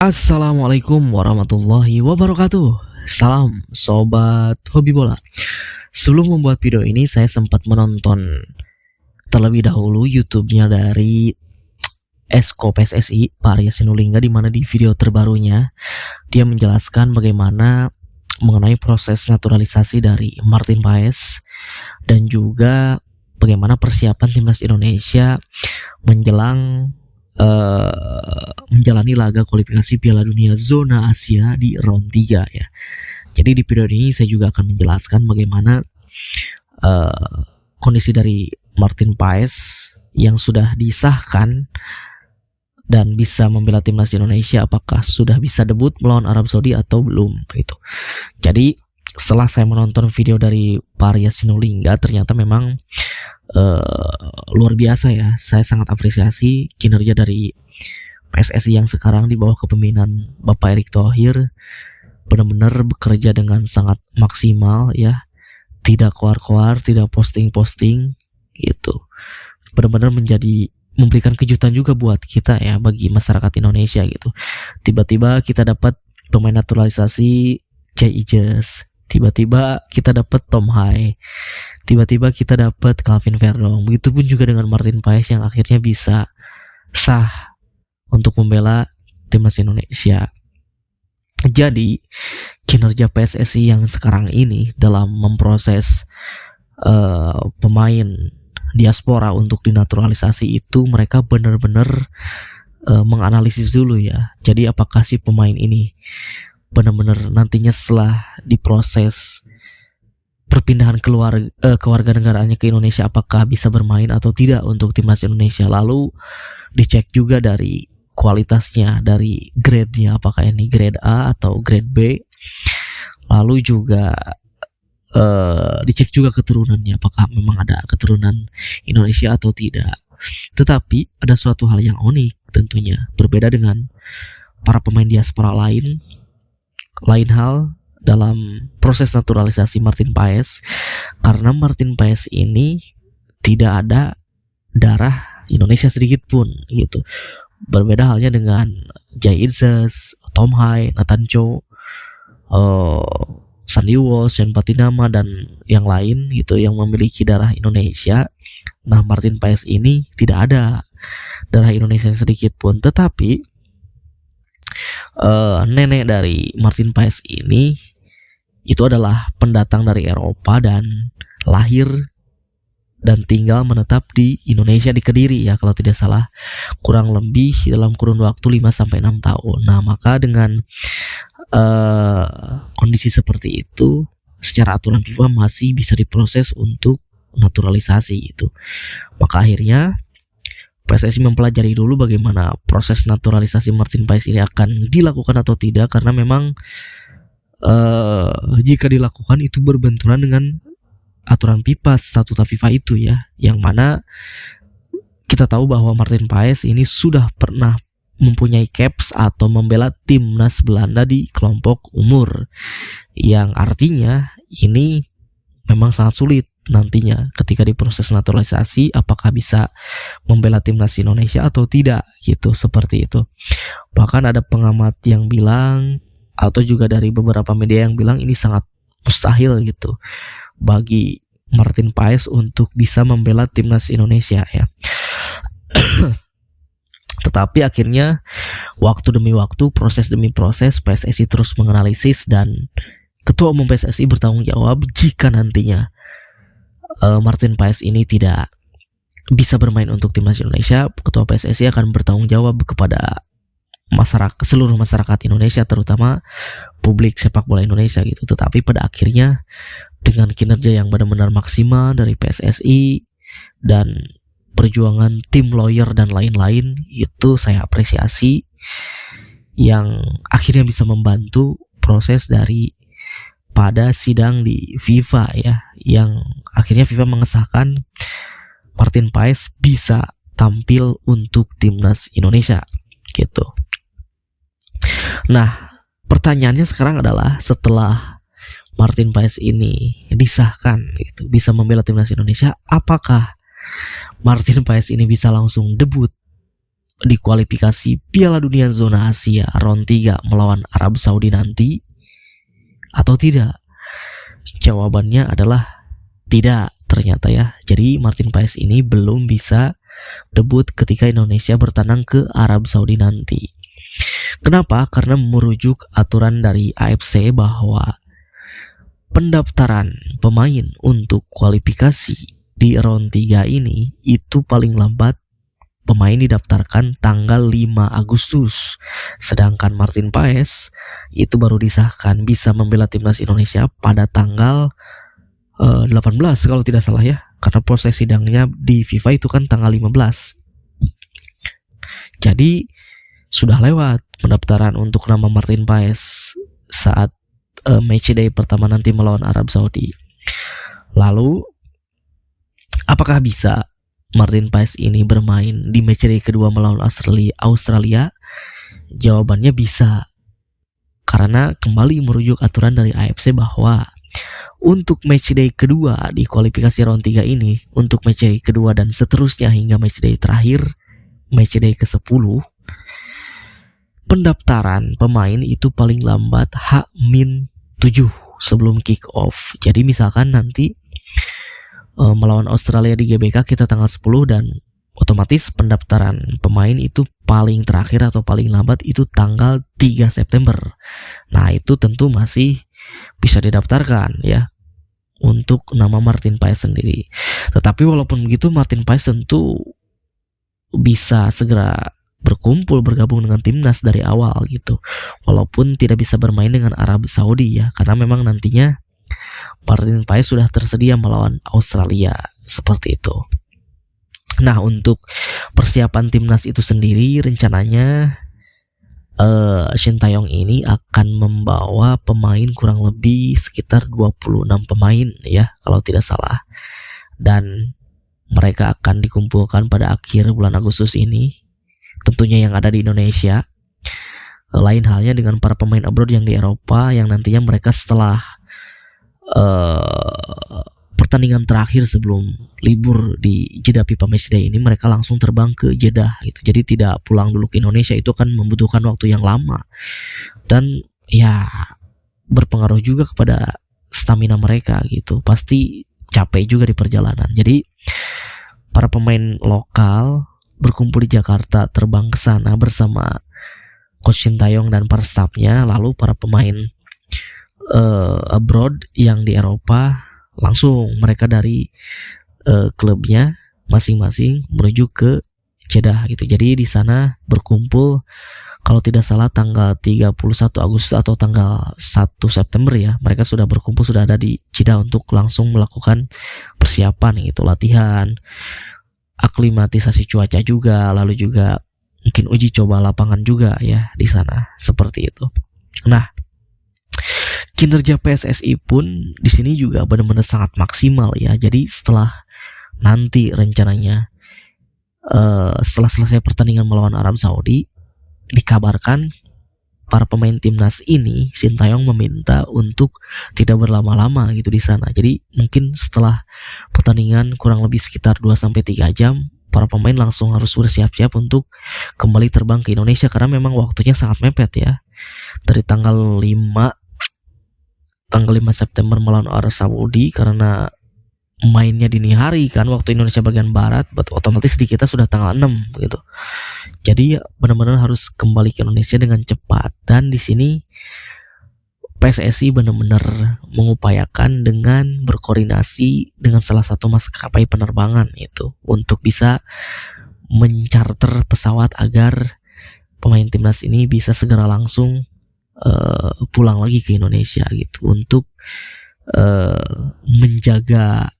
Assalamualaikum warahmatullahi wabarakatuh. Salam sobat hobi bola. Sebelum membuat video ini, saya sempat menonton terlebih dahulu YouTube-nya dari Esko PSSI, Pak Arya Sinulinga, di mana di video terbarunya dia menjelaskan bagaimana mengenai proses naturalisasi dari Martin Paes dan juga bagaimana persiapan timnas Indonesia menjelang menjalani laga kualifikasi Piala Dunia zona Asia di round 3 ya. Jadi di video ini saya juga akan menjelaskan bagaimana kondisi dari Martin Paes yang sudah disahkan dan bisa membela timnas Indonesia, apakah sudah bisa debut melawan Arab Saudi atau belum gitu. Jadi setelah saya menonton video dari Pak Arya Sinulinga, ternyata memang luar biasa ya. Saya sangat apresiasi kinerja dari PSSI yang sekarang di bawah kepemimpinan Bapak Erick Thohir, benar-benar bekerja dengan sangat maksimal ya, tidak keluar-keluar, tidak posting-posting gitu. Benar-benar memberikan kejutan juga buat kita ya, bagi masyarakat Indonesia gitu. Tiba-tiba kita dapat pemain naturalisasi Jay Ijes, tiba-tiba kita dapat Tom Hai, tiba-tiba kita dapat Calvin Verdong. Begitupun juga dengan Martin Paes yang akhirnya bisa sah untuk membela timnas Indonesia. Jadi kinerja PSSI yang sekarang ini dalam memproses pemain diaspora untuk dinaturalisasi itu, mereka benar-benar menganalisis dulu ya. Jadi apakah si pemain ini benar-benar nantinya setelah diproses perpindahan kewarganegaraannya ke Indonesia, apakah bisa bermain atau tidak untuk timnas Indonesia. Lalu dicek juga dari kualitasnya, dari grade-nya, apakah ini grade A atau grade B. Lalu juga dicek juga keturunannya, apakah memang ada keturunan Indonesia atau tidak. Tetapi ada suatu hal yang unik tentunya, berbeda dengan para pemain diaspora lain hal dalam proses naturalisasi Martin Paes, karena Martin Paes ini tidak ada darah Indonesia sedikit pun gitu. Berbeda halnya dengan Jay Ijes, Tom Hai, Nathan Cho, Sandy Walsh, Yan Patinama, dan yang lain gitu yang memiliki darah Indonesia. Nah, Martin Paes ini tidak ada darah Indonesia sedikit pun. Tetapi nenek dari Martin Paes ini itu adalah pendatang dari Eropa dan lahir dan tinggal menetap di Indonesia, di Kediri ya kalau tidak salah, kurang lebih dalam kurun waktu 5-6 tahun. Nah, maka dengan kondisi seperti itu, secara aturan FIFA masih bisa diproses untuk naturalisasi itu. Maka akhirnya PSSI mempelajari dulu bagaimana proses naturalisasi Martin Paes ini akan dilakukan atau tidak, karena memang jika dilakukan itu berbenturan dengan aturan FIFA, statuta FIFA itu ya, yang mana kita tahu bahwa Martin Paes ini sudah pernah mempunyai caps atau membela timnas Belanda di kelompok umur, yang artinya ini memang sangat sulit nantinya ketika diproses naturalisasi, apakah bisa membela timnas Indonesia atau tidak gitu, seperti itu. Bahkan ada pengamat yang bilang, atau juga dari beberapa media yang bilang, ini sangat mustahil gitu bagi Martin Paes untuk bisa membela timnas Indonesia ya. Tetapi akhirnya waktu demi waktu, proses demi proses, PSSI terus menganalisis dan Ketua Umum PSSI bertanggung jawab jika nantinya Martin Paes ini tidak bisa bermain untuk timnas Indonesia. Ketua PSSI akan bertanggung jawab kepada masyarakat, seluruh masyarakat Indonesia, terutama publik sepak bola Indonesia gitu. Tetapi pada akhirnya dengan kinerja yang benar-benar maksimal dari PSSI dan perjuangan tim lawyer dan lain-lain, itu saya apresiasi, yang akhirnya bisa membantu proses dari pada sidang di FIFA ya, yang akhirnya FIFA mengesahkan Martin Paes bisa tampil untuk timnas Indonesia gitu. Nah, pertanyaannya sekarang adalah, setelah Martin Paes ini disahkan gitu, bisa membela timnas Indonesia, apakah Martin Paes ini bisa langsung debut di kualifikasi Piala Dunia Zona Asia round 3 melawan Arab Saudi nanti atau tidak? Jawabannya adalah tidak ternyata ya. Jadi Martin Paes ini belum bisa debut ketika Indonesia bertandang ke Arab Saudi nanti. Kenapa? Karena merujuk aturan dari AFC bahwa pendaftaran pemain untuk kualifikasi di round 3 ini itu paling lambat pemain didaftarkan tanggal 5 Agustus. Sedangkan Martin Paes itu baru disahkan bisa membela timnas Indonesia pada tanggal 18 kalau tidak salah ya. Karena proses sidangnya di FIFA itu kan tanggal 15. Jadi sudah lewat pendaftaran untuk nama Martin Paes saat matchday pertama nanti melawan Arab Saudi. Lalu apakah bisa Martin Paes ini bermain di matchday kedua melawan Australia? Jawabannya bisa. Karena kembali merujuk aturan dari AFC bahwa untuk matchday kedua di kualifikasi round 3 ini, untuk matchday kedua dan seterusnya hingga matchday terakhir, matchday ke-10, pendaftaran pemain itu paling lambat H-7 sebelum kick off. Jadi misalkan nanti melawan Australia di GBK kita tanggal 10 dan otomatis pendaftaran pemain itu paling terakhir atau paling lambat itu tanggal 3 September. Nah, itu tentu masih bisa didaftarkan ya untuk nama Martin Paes sendiri. Tetapi walaupun begitu Martin Paes tentu bisa segera bergabung dengan timnas dari awal gitu. Walaupun tidak bisa bermain dengan Arab Saudi ya, karena memang nantinya Martin Paes sudah tersedia melawan Australia seperti itu. Nah, untuk persiapan timnas itu sendiri rencananya Shin Tae-yong ini akan membawa pemain kurang lebih sekitar 26 pemain ya kalau tidak salah. Dan mereka akan dikumpulkan pada akhir bulan Agustus ini. Tentunya yang ada di Indonesia. Lain halnya dengan para pemain abroad yang di Eropa yang nantinya mereka setelah pertandingan terakhir sebelum libur di Jeddah FIFA Matchday ini mereka langsung terbang ke Jeddah gitu. Jadi tidak pulang dulu ke Indonesia, itu akan membutuhkan waktu yang lama dan ya berpengaruh juga kepada stamina mereka gitu. Pasti capek juga di perjalanan. Jadi para pemain lokal berkumpul di Jakarta, terbang ke sana bersama Coach Shin Tae-yong dan para staffnya. Lalu para pemain abroad yang di Eropa langsung mereka dari klubnya masing-masing menuju ke Jeddah gitu. Jadi di sana berkumpul kalau tidak salah tanggal 31 Agustus atau tanggal 1 September ya. Mereka sudah berkumpul, sudah ada di Jeddah untuk langsung melakukan persiapan gitu, latihan, aklimatisasi cuaca juga, lalu juga mungkin uji coba lapangan juga ya di sana seperti itu. Nah, kinerja PSSI pun di sini juga benar-benar sangat maksimal ya. Jadi setelah nanti rencananya setelah selesai pertandingan melawan Arab Saudi, dikabarkan para pemain timnas ini Shin Tae-yong meminta untuk tidak berlama-lama gitu di sana. Jadi mungkin setelah pertandingan kurang lebih sekitar 2-3 jam para pemain langsung harus bersiap-siap untuk kembali terbang ke Indonesia karena memang waktunya sangat mepet ya. Dari tanggal 5 September melawan Arab Saudi karena mainnya dini hari kan waktu Indonesia bagian barat, otomatis di kita sudah tanggal 6 gitu. Jadi benar-benar harus kembali ke Indonesia dengan cepat. Dan di sini PSSI benar-benar mengupayakan dengan berkoordinasi dengan salah satu maskapai penerbangan itu untuk bisa mencarter pesawat agar pemain timnas ini bisa segera langsung pulang lagi ke Indonesia gitu untuk menjaga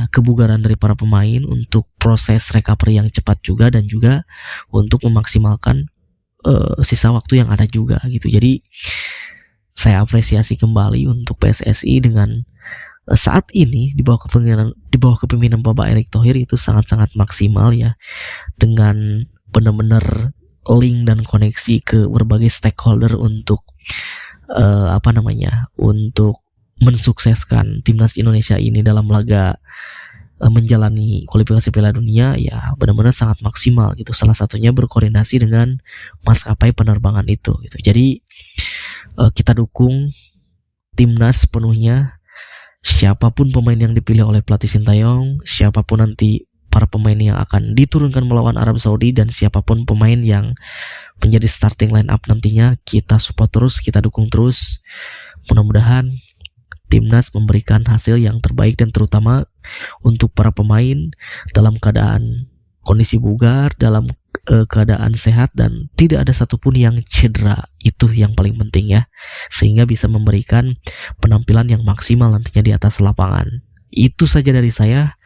kebugaran dari para pemain untuk proses recovery yang cepat juga dan juga untuk memaksimalkan sisa waktu yang ada juga gitu. Jadi saya apresiasi kembali untuk PSSI dengan saat ini di bawah kepemimpinan Bapak Erick Thohir itu sangat-sangat maksimal ya, dengan benar-benar link dan koneksi ke berbagai stakeholder untuk untuk mensukseskan timnas Indonesia ini dalam laga menjalani kualifikasi Piala Dunia ya benar-benar sangat maksimal gitu. Salah satunya berkoordinasi dengan maskapai penerbangan itu gitu. Jadi kita dukung timnas sepenuhnya. Siapapun pemain yang dipilih oleh pelatih Sintayong, siapapun nanti para pemain yang akan diturunkan melawan Arab Saudi, dan siapapun pemain yang menjadi starting line up nantinya, kita support terus, kita dukung terus. Mudah-mudahan timnas memberikan hasil yang terbaik, dan terutama untuk para pemain dalam keadaan kondisi bugar, dalam keadaan sehat, dan tidak ada satupun yang cedera. Itu yang paling penting ya, sehingga bisa memberikan penampilan yang maksimal nantinya di atas lapangan. Itu saja dari saya.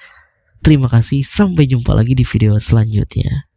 Terima kasih, sampai jumpa lagi di video selanjutnya.